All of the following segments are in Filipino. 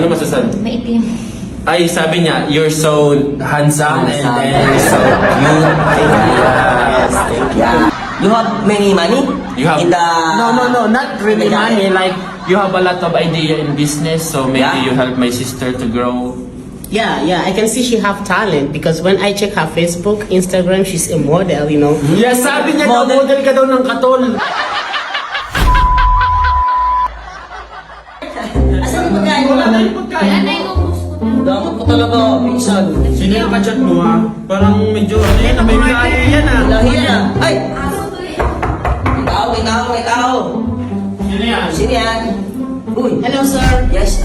Ano masasabi? Maitim. Ay, sabi niya, you're so handsome and then you're so cute. Yes, thank you. Yeah. You have many money? You have... In the... No, not really in the- money. Like, you have a lot of idea in business, so maybe Yeah. you help my sister to grow. Yeah, I can see she have talent because when I check her Facebook, Instagram, she's a model, you know. Yes, sabi niya daw, model ka daw ng katol. Asan yung pagkain mo namin? Ano yung ubus ko na? Dapat ko talaga, pinsan. Sino yung kachat mo ha? Parang medyo ano yan, may layo yan ha. Lahi yan ah. Ay! Aso to eh. May tao. Sino yan? Sino yan? Uy. Hello, sir. Yes,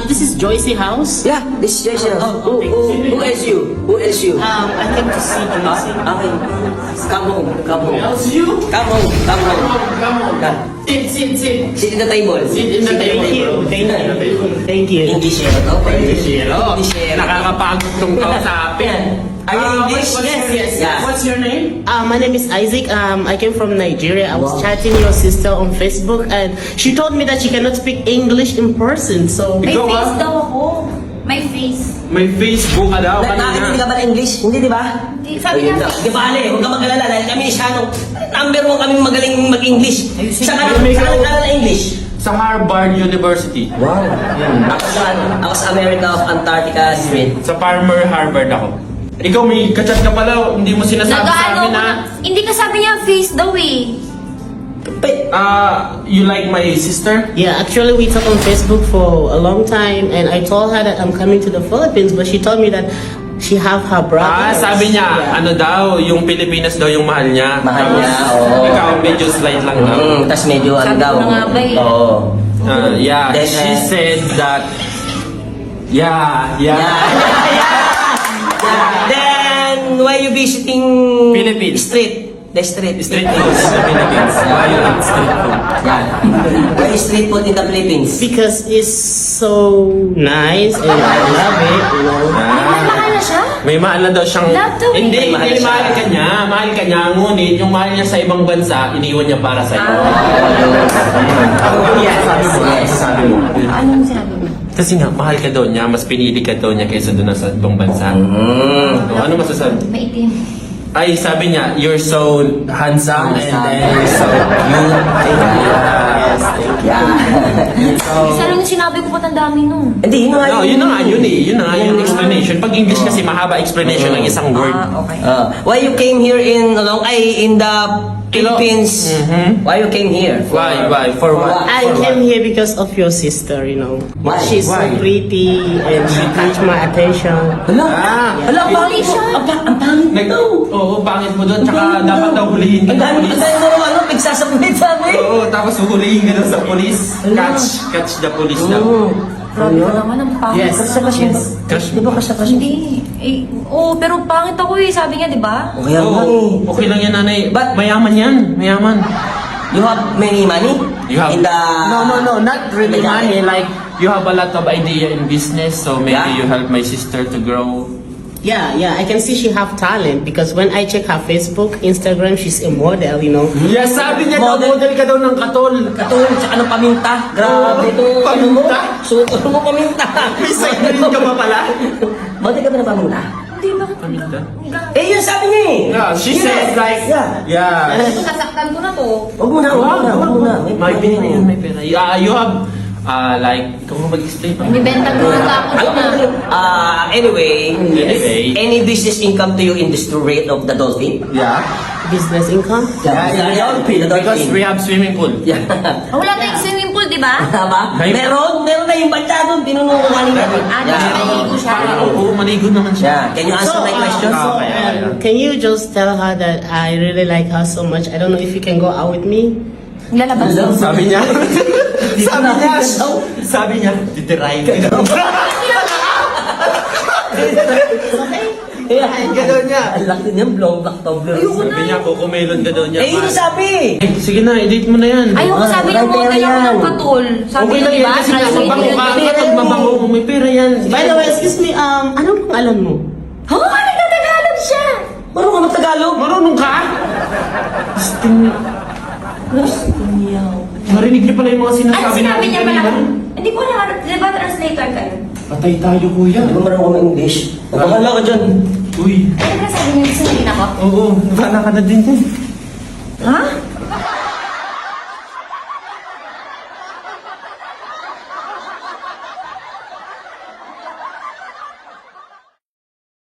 This is Joycey House. yeah, this is Joyce. Who else you? Who else you? I came to see Joycey. Okay. Come home. Else you? Come home. Come on. Yeah. Sit. Sit in the table. Sit in the table. Thank you. English yan. English yan. Nakakapagod tong Yan. kausapin. Are you English? Yes. Yeah. What's your name? My name is Isaac. I came from Nigeria. I was chatting your sister on Facebook, and she told me that she cannot speak English in person. So May Ikaw, face ah? daw ako. May face. May Facebook ka daw. Bakit hindi ka ba na English? Hindi, di ba? Di, sabi Ayun niya na. face. Di ba, Ale? Huwag ka mag-alala dahil kami Isyano. Number 1 kami magaling mag-English. Saan ka nag-alala na English? Sa Harvard University. Wow. Ako sa America of Antarctica Street. Sa Farmer Harvard ako. Ikaw may kachat ka pala, hindi mo sinasabi sa Nag-ano amin ko ha? na. Hindi ka sabi niya face daw eh. You like my sister? yeah, actually we talked on Facebook for a long time, and I told her that I'm coming to the Philippines, but she told me that she have her brother. Sabi niya, ano daw, yung Pilipinas daw yung mahal niya. Mahal niya, Tapos, oo. Ikaw medyo slight lang daw. Tapos medyo ano Sabi daw. ko na nga ba eh. Oo. Yeah, Then, she said that, yeah. Then, why you visiting Philippines. The street. Street food in the Philippines. Why you like street food? Yeah. Why street food in the Philippines? Because it's so nice and I love it, you know. May mahal na siya? May mahal na daw siyang... Love daw eh. Hindi, May mahal hindi siya. mahal ka niya. Ngunit yung mahal niya sa ibang bansa, iniwan niya para sa iyo. Yes. Sabi mo. Anong sinabi mo? Kasi nga, mahal ka daw niya, mas pinili ka daw niya kaysa doon sa ibang bansa. So, ano masasabi? Maitim. Ay, sabi niya, you're so handsome and then you're so cute. Yes, thank you. Isa lang yung sinabi ko ba't ang dami nun? Hindi, yun nga No, yun na nga yun eh. Yun na nga yung explanation. Pag English kasi mahaba explanation ng isang word. Okay. Why you came here in the Philippines? Why you came here? Why? For what? I came here because of your sister, you know. Why? She's Why? so pretty and she catch my attention. Hala, Ah, ang pangit mo. Ang pangit mo daw. Oo, pangit mo doon. Tsaka dapat daw hulihin ka Ang ng dami polis. mo, nagsasubmit sa amin. Oo, tapos huhulihin ka daw sa polis. Catch the police daw. Grabe ka naman, ang pangit. Yes. Crush Di ba kasi? Hindi. Eh, pero pangit ako eh. Sabi niya, di ba? Kaya nga eh. Oo, okay lang yan, nanay. But- Mayaman yan. Mayaman. You have many money? You have... In the... No, not really money. Like, you have a lot of idea in business, so maybe Yeah. you help my sister to grow. Yeah, I can see she have talent because when I check her Facebook, Instagram, she's a model, you know. Yes, sabi niya daw, model ka daw ng katol. Katulad sa ano paminta. Grabe ito. Ano mo? Paminta? So, ano mo paminta? May side rin ka ba pala? Model ka ba na paminta? Hindi, bakit? Paminta? Eh, yun sabi niya eh. Yeah, she says like... Yeah. Nasaktan ko na to. Huwag mo na. May pera yan, may pera. You have, like, ikaw mo mag-explain pa. Binibenta ko na ako Ano doon ah. Anyway, Anyway. any business income to you in the rate of the dolphin? Yeah. Business income. The dolphin. Because we have swimming pool. Yeah. Wala tayong swimming pool, di ba? Tama? May- Meron na yung banta doon. Tinunong ko kanina. Maligo siya. Oo, maligo naman siya. Yeah. Can you answer my question? Can you just tell her that I really like her so much? I don't know if you can go out with me. Lalabas. Sabi niya, sabi niya, titirahin ka daw. Gano'n niya. Ang laki niya, blong black tobler. Sabi niya, kukumelon ka daw niya. Eh, yun yung sabi. Eh, sige na, edit mo na yan. Ayoko sabi niya, model ako ng katul. Sabi Okay niya, lang di yan ba? kasi nasa bango ka. Kapag mabango mo, may pera yan. By the way, excuse me, anong pangalan mo? Oo, nagtatagalog siya. Marunong ka mag-Tagalog? Marunong ka? Narinig niyo pala yung mga Ano sinasabi sinabi niya pala? kanina? Hindi ko alam, di ba translator kayo? Patay tayo, kuya. Hindi ko marunong kami English. Bahala ka dyan. Uy. Ano ba sabi niyo, gusto niyo din ako? Oo, bana ka na din dyan.